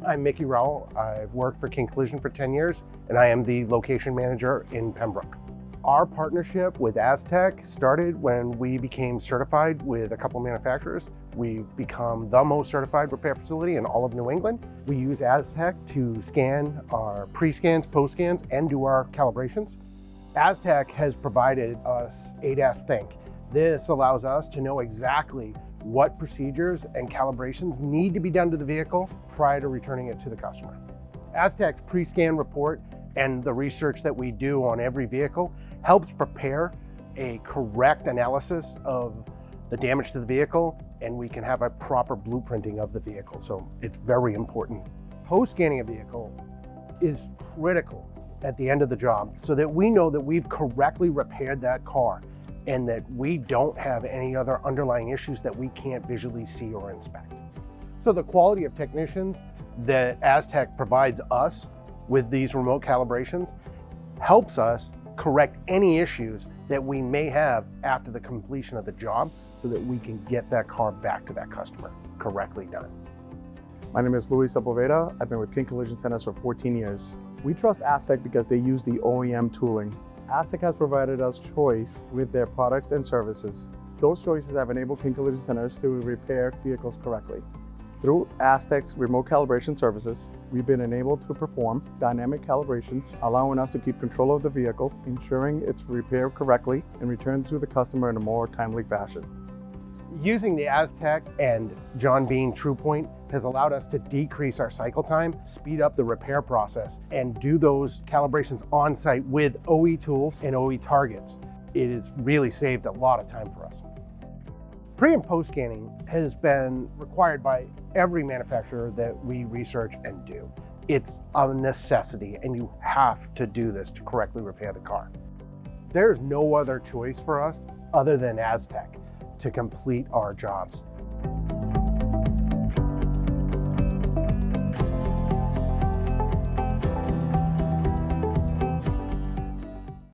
I'm Mickey Rowell. I've worked for King Collision for 10 years, and I am the location manager in Pembroke. Our partnership with Aztec started when we became certified with a couple manufacturers. We've become the most certified repair facility in all of New England. We use Aztec to scan our pre-scans, post-scans, and do our calibrations. Aztec has provided us ADAS Think. This allows us to know exactly what procedures and calibrations need to be done to the vehicle prior to returning it to the customer. Aztec's pre-scan report and the research that we do on every vehicle helps prepare a correct analysis of the damage to the vehicle, and we can have a proper blueprinting of the vehicle, so it's very important. Post-scanning a vehicle is critical at the end of the job so that we know that we've correctly repaired that car and that we don't have any other underlying issues that we can't visually see or inspect. So the quality of technicians that Aztec provides us with these remote calibrations helps us correct any issues that we may have after the completion of the job so that we can get that car back to that customer correctly done. My name is Luis Sepulveda. I've been with King Collision Centers for 14 years. We trust Aztec because they use the OEM tooling. Aztec has provided us choice with their products and services. Those choices have enabled King Collision Centers to repair vehicles correctly. Through Aztec's remote calibration services, we've been enabled to perform dynamic calibrations, allowing us to keep control of the vehicle, ensuring it's repaired correctly and returned to the customer in a more timely fashion. Using the Aztec and John Bean TruePoint has allowed us to decrease our cycle time, speed up the repair process, and do those calibrations on site with OE tools and OE targets. It has really saved a lot of time for us. Pre and post scanning has been required by every manufacturer that we research and do. It's a necessity, and you have to do this to correctly repair the car. There's no other choice for us other than Aztec to complete our jobs.